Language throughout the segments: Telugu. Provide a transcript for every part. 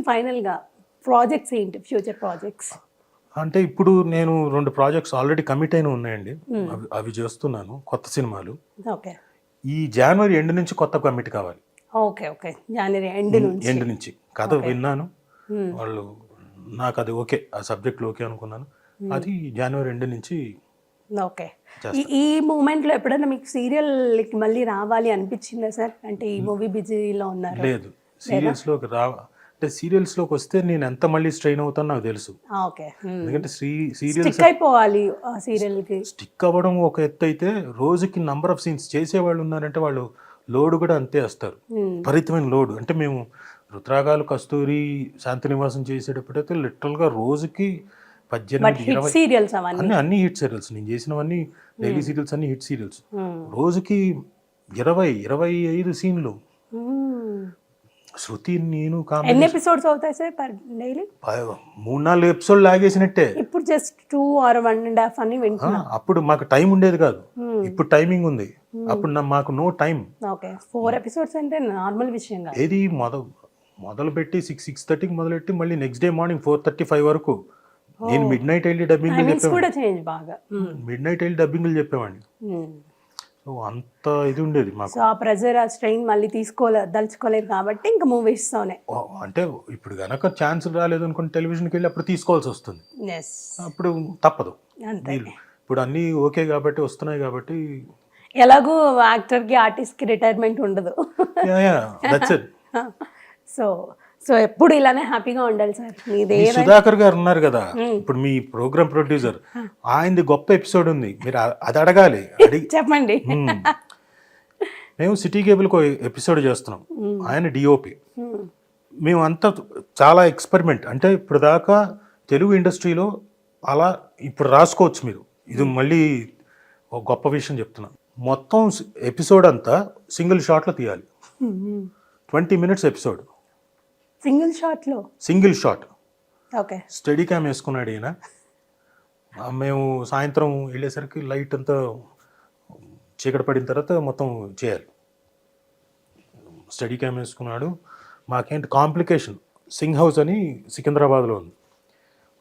ఫైనల్గా ప్రాజెక్ట్స్ ఏంటి, ఫ్యూచర్ ప్రాజెక్ట్స్? అంటే ఇప్పుడు నేను 2 ప్రాజెక్ట్స్ ఆల్రెడీ కమిట్ అయిన ఉన్నాయండి. అవి చేస్తున్నాను, కొత్త సినిమాలు. ఓకే. ఈ జనవరి ఎండ్ నుంచి కొత్త కమిట్ కావాలి. ఓకే ఓకే, జనవరి ఎండ్ నుంచి కథ విన్నాను, వాళ్ళు నాకు అది ఓకే, ఆ సబ్జెక్ట్ ఓకే అనుకున్నాను. అది జనవరి ఎండ్ నుంచి. ఓకే. ఈ మూమెంట్లో ఎప్పుడైనా మీకు సీరియల్ మళ్ళీ రావాలి అనిపించిందా సార్? అంటే ఈ మూవీ బిజీలో ఉన్నారు. లేదు, సీరియల్స్లోకి అంటే సీరియల్స్లోకి వస్తే నేను ఎంత మళ్ళీ స్ట్రెయిన్ అవుతానో నాకు తెలుసు. ఓకే. ఎందుకంటే సీరియల్స్ అయిపోవాలి, సీరియల్కి స్టిక్ అవ్వడం ఒక ఎత్తు అయితే, రోజుకి నంబర్ ఆఫ్ సీన్స్ చేసేవాళ్ళు ఉన్నారంటే వాళ్ళు లోడ్ కూడా అంతే వస్తారు, విపరీతమైన లోడ్. అంటే మేము రుద్రాగాలు, కస్తూరి, శాంతినివాసం చేసేటప్పుడైతే లిటరల్గా రోజుకి 18, 20 సీరియల్స్ అన్ని హిట్ సీరియల్స్. నేను చేసినవన్నీ డైలీ సీరియల్స్, అన్ని హిట్ సీరియల్స్. రోజుకి 20-25 సీన్లు. శృతి, నేను ఎన్ని ఎపిసోడ్స్ అవుతాయి సార్ డైలీ? 3-4 ఎపిసోడ్లు లాగేసినట్టే. ఇప్పుడు జస్ట్ 2 or 1.5 అని వింటున్నా. అప్పుడు మాకు టైం ఉండేది కాదు, ఇప్పుడు టైమింగ్ ఉంది. అప్పుడు మాకు నో టైం. ఓకే, 4 ఎపిసోడ్స్ అంటే నార్మల్ విషయం కాదు. ఏది మొదలు పెట్టి 6:30కి మొదలెట్టి మళ్ళీ నెక్స్ట్ డే మార్నింగ్ 4:35 వరకు. నేను మిడ్ నైట్ వెళ్ళి డబ్బింగ్లు చెప్పేవాడిని. సో అంత ఇది ఉండేది మాకు. సో ఆ ప్రెజర్, ఆ స్ట్రెయిన్ మళ్ళీ దలుచుకోలేదు కాబట్టి ఇంకా మూవీస్తోనే. అంటే ఇప్పుడు కనుక ఛాన్స్ రాలేదు అనుకుని టెలివిజన్కి వెళ్ళి అప్పుడు తీసుకోవాల్సి వస్తుంది, అప్పుడు తప్పదు. ఇప్పుడు అన్నీ ఓకే కాబట్టి వస్తున్నాయి కాబట్టి. ఎలాగూ యాక్టర్కి, ఆర్టిస్ట్కి రిటైర్మెంట్ ఉండదు. సో ఎప్పుడు ఇలానే హ్యాపీగా ఉండాలి సార్. సుధాకర్ గారు ఉన్నారు కదా ఇప్పుడు మీ ప్రోగ్రామ్ ప్రొడ్యూసర్, ఆయనది గొప్ప ఎపిసోడ్ ఉంది, మీరు అది అడగాలి. చెప్పండి. మేము సిటీ కేబుల్కి ఎపిసోడ్ చేస్తున్నాం, ఆయన డిఓపి. మేము అంతా చాలా ఎక్స్పెరిమెంట్. అంటే ఇప్పుడు దాకా తెలుగు ఇండస్ట్రీలో అలా ఇప్పుడు రాసుకోవచ్చు మీరు. ఇది మళ్ళీ ఒక గొప్ప విషయం చెప్తున్నాను. మొత్తం ఎపిసోడ్ అంతా సింగిల్ షాట్లో తీయాలి. 20 minutes episode, single shot. Okay. Study cam వేసుకున్నాడు ఈయన. మేము సాయంత్రం వెళ్ళేసరికి లైట్ అంతా చీకటి పడిన తర్వాత మొత్తం చేయాలి. స్టడీ క్యామ్ వేసుకున్నాడు. మాకేంటి కాంప్లికేషన్, సింగ్ హౌస్ అని సికింద్రాబాద్లో ఉంది.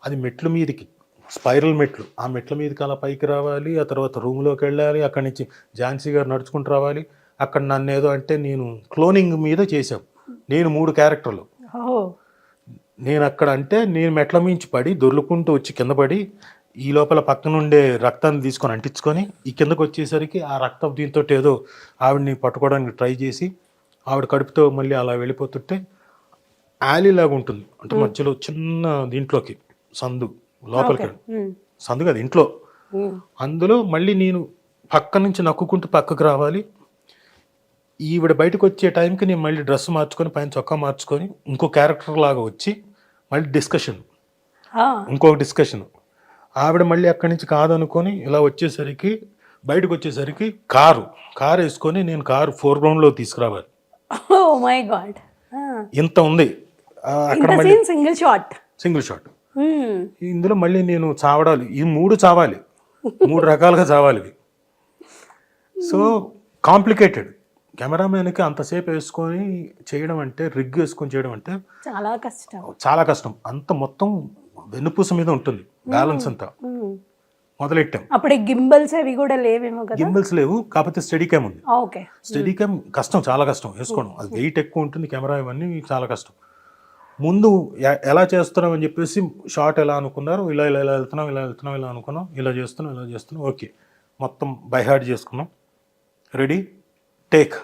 అది మెట్ల మీదకి, స్పైరల్ మెట్లు. ఆ మెట్ల మీదకి అలా పైకి రావాలి, ఆ తర్వాత రూమ్లోకి వెళ్ళాలి. అక్కడి నుంచి ఝాన్సీ గారు నడుచుకుంటూ రావాలి. అక్కడ నన్ను ఏదో అంటే, నేను క్లోనింగ్ మీద చేశాం. నేను 3 క్యారెక్టర్లు. నేను అక్కడ అంటే నేను మెట్ల మించి పడి దొర్లుకుంటూ వచ్చి కింద పడి, ఈ లోపల పక్కనుండే రక్తాన్ని తీసుకొని అంటించుకొని ఈ కిందకు వచ్చేసరికి ఆ రక్తం దీంతో ఏదో ఆవిడని పట్టుకోవడానికి ట్రై చేసి, ఆవిడ కడుపుతో మళ్ళీ అలా వెళ్ళిపోతుంటే యాలీ లాగా ఉంటుంది. అంటే మధ్యలో చిన్న దీంట్లోకి సందు, లోపలికి సందు కదా ఇంట్లో, అందులో మళ్ళీ నేను పక్క నుంచి నక్కుకుంటూ పక్కకు రావాలి. ఈవిడ బయటకు వచ్చే టైంకి నేను మళ్ళీ డ్రెస్ మార్చుకొని పైన చొక్కా మార్చుకొని ఇంకో క్యారెక్టర్ లాగా వచ్చి మళ్ళీ ఇంకొక డిస్కషన్. ఆవిడ మళ్ళీ అక్కడి నుంచి కాదనుకొని ఇలా వచ్చేసరికి, బయటకు వచ్చేసరికి కారు వేసుకొని నేను కారు ఫోర్గ్రౌండ్లో తీసుకురావాలి. ఇంత ఉంది అక్కడ. మళ్ళీ సింగిల్ షాట్. ఇందులో మళ్ళీ నేను చావడాలి, ఈ 3 చావాలి, 3 రకాలుగా చావాలి. So complicated. కెమెరామెన్కి అంతసేపు వేసుకొని చేయడం అంటే, రిగ్ వేసుకొని చేయడం అంటే చాలా కష్టం. అంత మొత్తం వెన్నుపూస మీద ఉంటుంది బ్యాలెన్స్ అంతా. మొదలెట్టాం. అప్పుడు గింబల్స్ అవి కూడా లేవేమో కదా? గింబల్స్ లేవు, కాకపోతే స్టడీ క్యామ్ ఉంది. స్టడీ క్యామ్ కష్టం, చాలా కష్టం వేసుకోవడం. అది వెయిట్ ఎక్కువ ఉంటుంది, కెమెరా ఇవన్నీ చాలా కష్టం. ముందు ఎలా చేస్తున్నాం అని చెప్పేసి షార్ట్ ఎలా అనుకున్నారు, ఇలా వెళ్తున్నాం ఇలా అనుకున్నాం, ఇలా చేస్తున్నాం. ఓకే, మొత్తం బై హార్ట్ చేసుకున్నాం. Ready, take.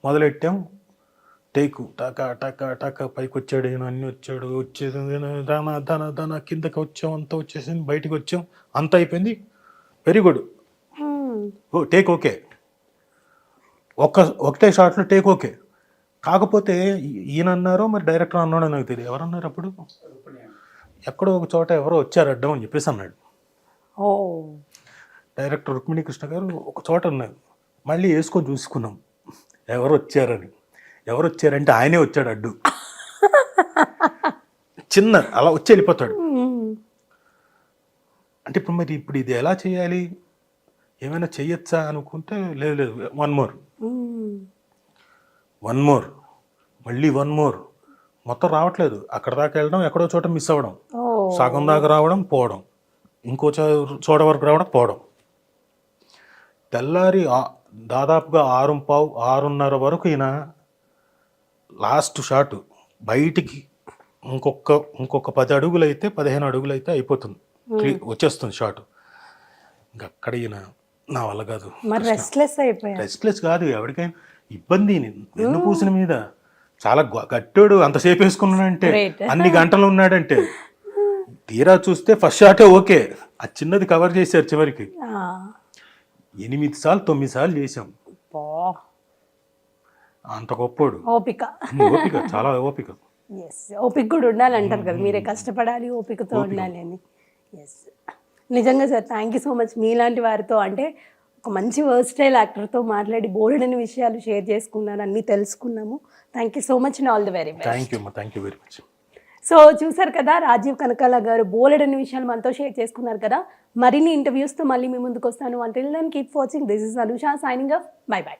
మొదలెట్టాం. టేకు టక పైకి వచ్చాడు, అన్నీ వచ్చేది దాన కిందకి వచ్చాం, అంతా వచ్చేసింది, బయటకు వచ్చాం, అంత అయిపోయింది. Very good, take okay. ఒకటే షాట్లో టేక్ ఓకే. కాకపోతే ఈయన అన్నారో మరి డైరెక్టర్ అన్నాడో నాకు తెలియదు. ఎవరన్నారు అప్పుడు, ఎక్కడో ఒక చోట ఎవరో వచ్చారు అడ్డం అని చెప్పేసి అన్నాడు డైరెక్టర్ రుక్మిణీ కృష్ణ గారు. ఒక చోట అన్నారు. మళ్ళీ వేసుకొని చూసుకున్నాం ఎవరు వచ్చారంటే ఆయనే వచ్చాడు అడ్డు. చిన్న అలా వచ్చి వెళ్ళిపోతాడు. అంటే ఇప్పుడు ఇది ఎలా చేయాలి, ఏమైనా చెయ్యొచ్చా అనుకుంటే, లేదు, వన్ మోర్, మళ్ళీ 1 more, మొత్తం రావట్లేదు. అక్కడ దాకా వెళ్ళడం, ఎక్కడో చోట మిస్ అవ్వడం, ఓ సగం దాకా రావడం పోవడం, ఇంకో చోట వరకు రావడం పోవడం. తెల్లారి దాదాపుగా 6:15, 6:30 వరకు ఈయన లాస్ట్ షాట్ బయటికి ఇంకొక 10 అడుగులు అయితే 15 అడుగులు అయితే అయిపోతుంది, వచ్చేస్తుంది షాట్. ఇంకక్కడ ఈయన నా వల్ల కాదు, మరి రెస్ట్లెస్ అయిపోయారు. రెస్ట్లెస్ కాదు, ఎవరికైనా ఇబ్బంది. వెన్ను పూసిన మీద చాలా గట్టాడు, అంతసేపు వేసుకున్నాడంటే, అన్ని గంటలు ఉన్నాడంటే. తీరా చూస్తే ఫస్ట్ షాటే ఓకే, ఆ చిన్నది కవర్ చేశారు చివరికి. 8 సార్లు 9 సార్లు చేశాం. అంత గొప్పోడు. ఓపిక ఓపిక, చాలా ఓపిక. ఎస్, ఓపిక కూడా ఉండాలి అంటారు కదా, మీరే కష్టపడాలి, ఓపికతో ఉండాలి అని. ఎస్, నిజంగా sir thank you so much. మీలాంటి వారితో అంటే ఒక మంచి వర్స్టైల్ యాక్టర్తో మాట్లాడి బోల్డని విషయాలు షేర్ చేసుకున్నారు, అన్నీ తెలుసుకున్నాము. Thank you so much and all the very best. Thank you very much. So చూసారు కదా, రాజీవ్ కనకాల గారు బోలెడన్ని విషయాలు మనతో షేర్ చేసుకున్నారు కదా. మరిన్ని ఇంటర్వ్యూస్తో మళ్ళీ మీ ముందుకు వస్తాను. Until then keep watching. This is Anusha signing off. Bye by.